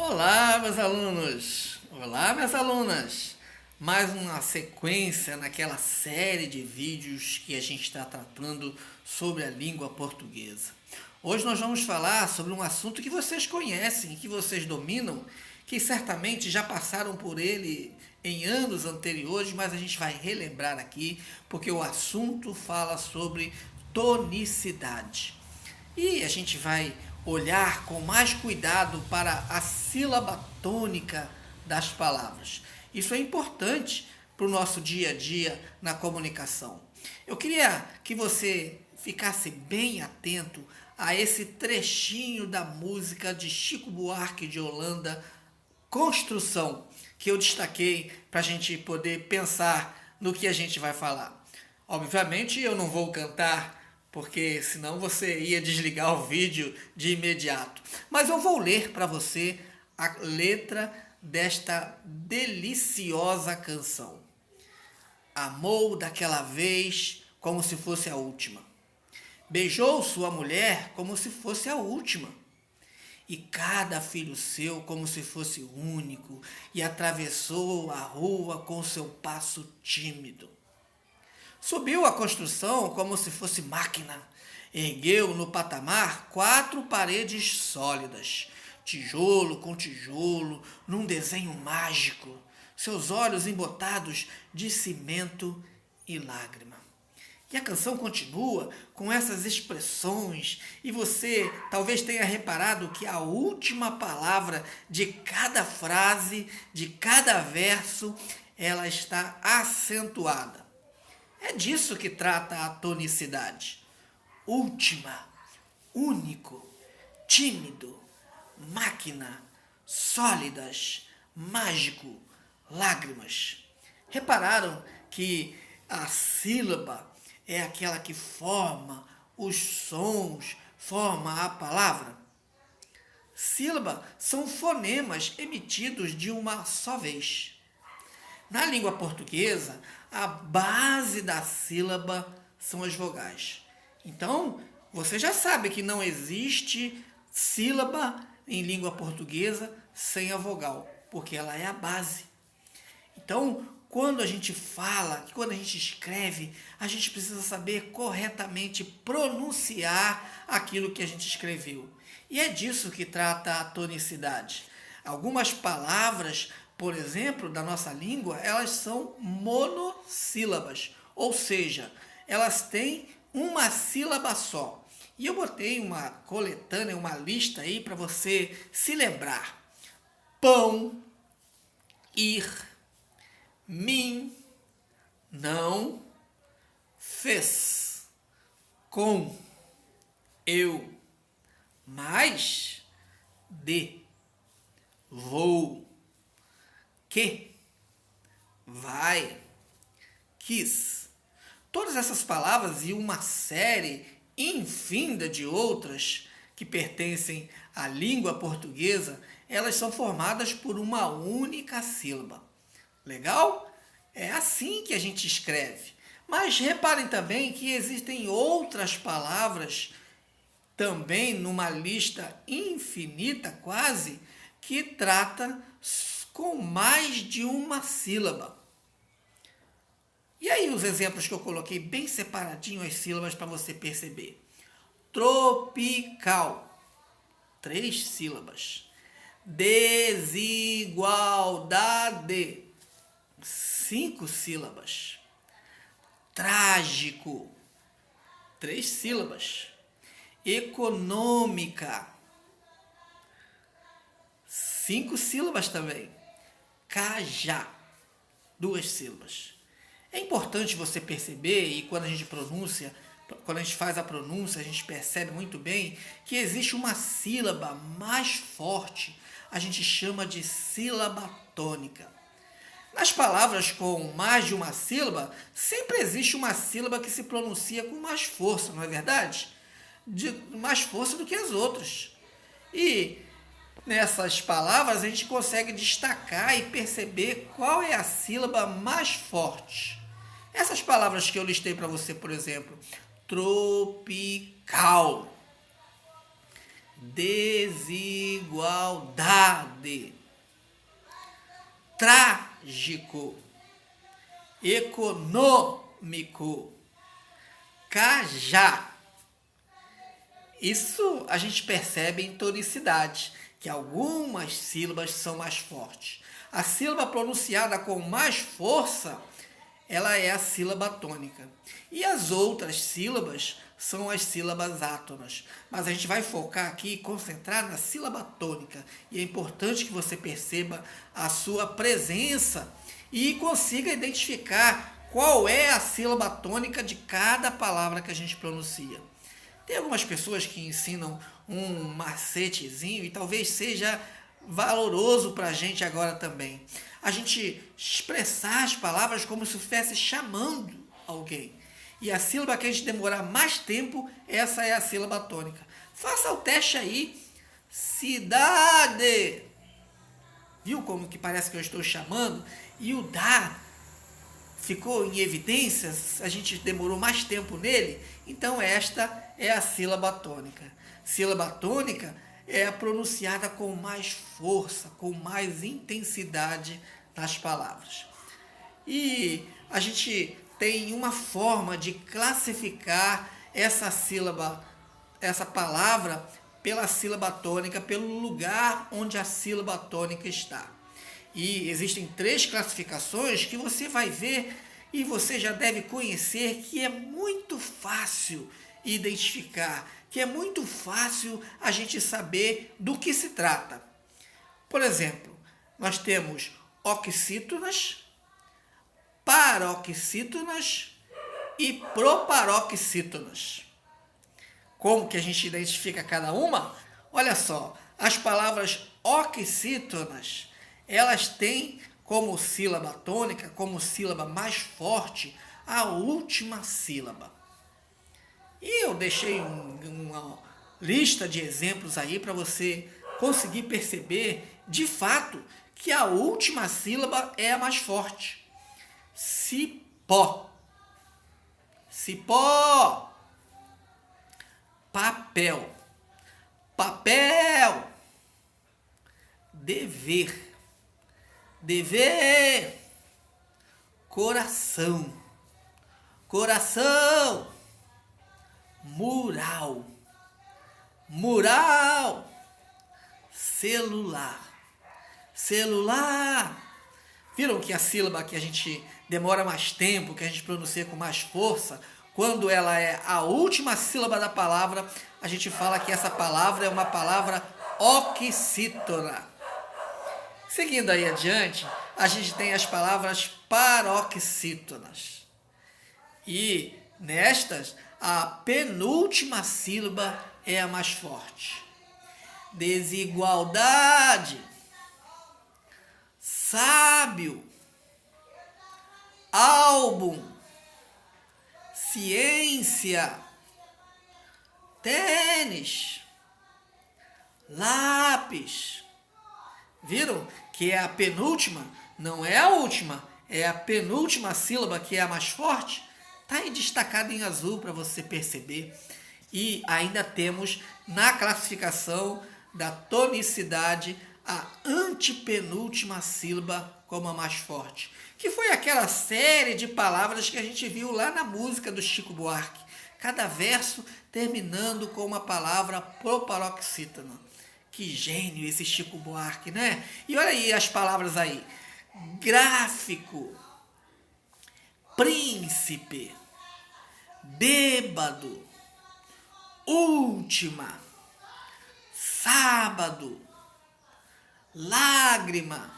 Olá, meus alunos! Olá, minhas alunas! Mais uma sequência naquela série de vídeos que a gente está tratando sobre a língua portuguesa. Hoje nós vamos falar sobre um assunto que vocês conhecem, que vocês dominam, que certamente já passaram por ele em anos anteriores, mas a gente vai relembrar aqui, porque o assunto fala sobre tonicidade. E a gente vai olhar com mais cuidado para a sílaba tônica das palavras. Isso é importante para o nosso dia a dia na comunicação. Eu queria que você ficasse bem atento a esse trechinho da música de Chico Buarque de Holanda, Construção, que eu destaquei para a gente poder pensar no que a gente vai falar. Obviamente eu não vou cantar, porque senão você ia desligar o vídeo de imediato. Mas eu vou ler para você a letra desta deliciosa canção. Amou daquela vez como se fosse a última. Beijou sua mulher como se fosse a última. E cada filho seu como se fosse único, e atravessou a rua com seu passo tímido. Subiu a construção como se fosse máquina. Ergueu no patamar 4 paredes sólidas, tijolo com tijolo, num desenho mágico, seus olhos embotados de cimento e lágrima. E a canção continua com essas expressões, e você talvez tenha reparado que a última palavra de cada frase, de cada verso, ela está acentuada. É disso que trata a tonicidade. Última, único, tímido, máquina, sólidas, mágico, lágrimas. Repararam que a sílaba é aquela que forma os sons, forma a palavra? Sílaba são fonemas emitidos de uma só vez. Na língua portuguesa, a base da sílaba são as vogais. Então, você já sabe que não existe sílaba em língua portuguesa sem a vogal, porque ela é a base. Então, quando a gente fala, quando a gente escreve, a gente precisa saber corretamente pronunciar aquilo que a gente escreveu. E é disso que trata a tonicidade. Algumas palavras, por exemplo, da nossa língua, elas são monossílabas, ou seja, elas têm uma sílaba só. E eu botei uma coletânea, uma lista aí para você se lembrar. Pão, ir, mim, não, fez, com, eu, mais, de, vou, que, vai, quis. Todas essas palavras e uma série infinda de outras que pertencem à língua portuguesa, elas são formadas por uma única sílaba. Legal? É assim que a gente escreve. Mas reparem também que existem outras palavras, também numa lista infinita quase, que trata com mais de uma sílaba. E aí os exemplos que eu coloquei bem separadinho as sílabas para você perceber. Tropical, 3 sílabas. Desigualdade, 5 sílabas. Trágico, 3 sílabas. Econômica, 5 sílabas também. Cajá, 2 sílabas. É importante você perceber, e quando a gente pronuncia, quando a gente faz a pronúncia, a gente percebe muito bem que existe uma sílaba mais forte, a gente chama de sílaba tônica. Nas palavras com mais de uma sílaba, sempre existe uma sílaba que se pronuncia com mais força, não é verdade? Mais força do que as outras. E nessas palavras a gente consegue destacar e perceber qual é a sílaba mais forte. Essas palavras que eu listei para você, por exemplo, tropical, desigualdade, desigualdade, trágico, econômico, cajá. Isso a gente percebe em tonicidade, que algumas sílabas são mais fortes. A sílaba pronunciada com mais força, ela é a sílaba tônica. E as outras sílabas são as sílabas átonas. Mas a gente vai focar aqui e concentrar na sílaba tônica. E é importante que você perceba a sua presença e consiga identificar qual é a sílaba tônica de cada palavra que a gente pronuncia. Tem algumas pessoas que ensinam um macetezinho e talvez seja valoroso para a gente agora também. A gente expressar as palavras como se estivesse chamando alguém. E a sílaba que a gente demorar mais tempo, essa é a sílaba tônica. Faça o teste aí. Cidade. Viu como que parece que eu estou chamando? E o da ficou em evidências, a gente demorou mais tempo nele, então esta é a sílaba tônica. Sílaba tônica é a pronunciada com mais força, com mais intensidade nas palavras. E a gente tem uma forma de classificar essa sílaba, essa palavra pela sílaba tônica, pelo lugar onde a sílaba tônica está. E existem 3 classificações que você vai ver e você já deve conhecer, que é muito fácil identificar, que é muito fácil a gente saber do que se trata. Por exemplo, nós temos oxítonas, paroxítonas e proparoxítonas. Como que a gente identifica cada uma? Olha só, as palavras oxítonas, elas têm como sílaba tônica, como sílaba mais forte, a última sílaba. E eu deixei uma lista de exemplos aí para você conseguir perceber, de fato, que a última sílaba é a mais forte. Cipó. Cipó. Papel. Papel. Dever. Dever. Coração. Coração. Mural. Mural. Celular. Celular. Viram que a sílaba que a gente demora mais tempo, que a gente pronuncia com mais força, quando ela é a última sílaba da palavra, a gente fala que essa palavra é uma palavra oxítona. Seguindo aí adiante, a gente tem as palavras paroxítonas. E nestas, a penúltima sílaba é a mais forte. Desigualdade. Sábio. Álbum. Ciência. Tênis. Lápis. Viram que é a penúltima? Não é a última, é a penúltima sílaba que é a mais forte. Está aí destacado em azul para você perceber. E ainda temos na classificação da tonicidade a antepenúltima sílaba como a mais forte, que foi aquela série de palavras que a gente viu lá na música do Chico Buarque. Cada verso terminando com uma palavra proparoxítona. Que gênio esse Chico Buarque, né? E olha aí as palavras aí. Gráfico. Príncipe. Bêbado. Última. Sábado. Lágrima.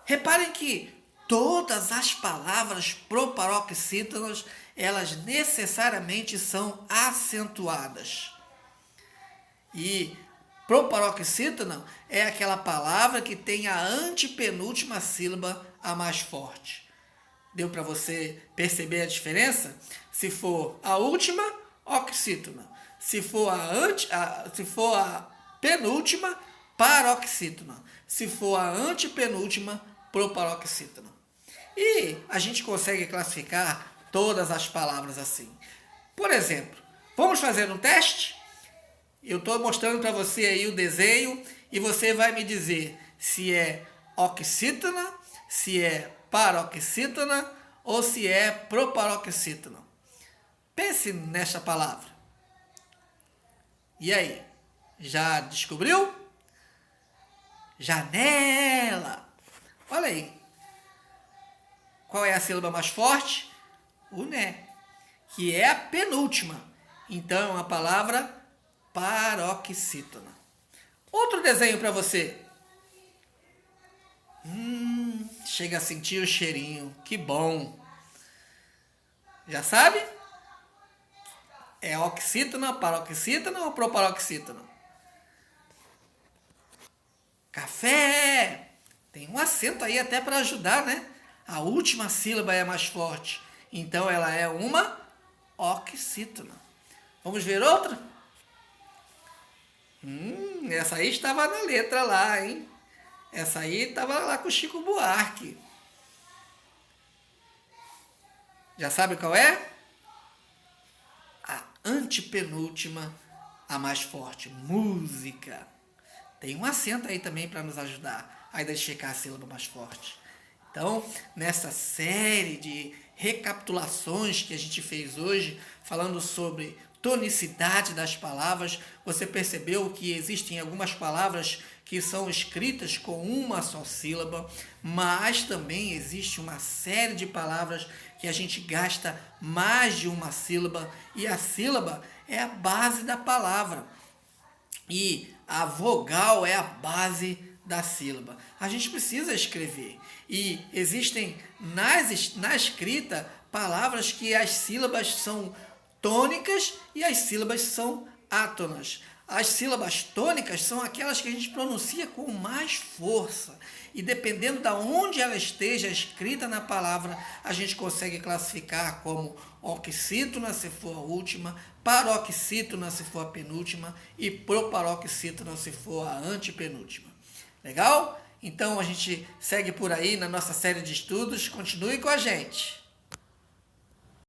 Reparem que todas as palavras proparoxítonas, elas necessariamente são acentuadas. E proparoxítona é aquela palavra que tem a antepenúltima sílaba a mais forte. Deu para você perceber a diferença? Se for a última, oxítona. Se for a penúltima, paroxítona. Se for a antepenúltima, proparoxítona. E a gente consegue classificar todas as palavras assim. Por exemplo, vamos fazer um teste? Eu estou mostrando para você aí o desenho e você vai me dizer se é oxítona, se é paroxítona ou se é proparoxítona. Pense nesta palavra. E aí? Já descobriu? Janela. Olha aí. Qual é a sílaba mais forte? O né, que é a penúltima. Então é uma palavra paroxítona. Outro desenho para você. Chega a sentir o cheirinho. Que bom. Já sabe? É oxítona, paroxítona ou proparoxítona? Café. Tem um acento aí até para ajudar, né? A última sílaba é a mais forte. Então ela é uma oxítona. Vamos ver outra? Essa aí estava na letra lá, hein? Essa aí estava lá com o Chico Buarque. Já sabe qual é? A antepenúltima, a mais forte. Música. Tem um acento aí também para nos ajudar a identificar a sílaba mais forte. Então, nessa série de recapitulações que a gente fez hoje, falando sobre tonicidade das palavras, você percebeu que existem algumas palavras que são escritas com uma só sílaba, mas também existe uma série de palavras que a gente gasta mais de uma sílaba, e a sílaba é a base da palavra. E a vogal é a base da sílaba. A gente precisa escrever. E existem na escrita palavras que as sílabas são tônicas e as sílabas são átonas. As sílabas tônicas são aquelas que a gente pronuncia com mais força. E dependendo de onde ela esteja escrita na palavra, a gente consegue classificar como oxítona, se for a última, paroxítona, se for a penúltima, e proparoxítona, se for a antepenúltima. Legal? Então a gente segue por aí na nossa série de estudos. Continue com a gente.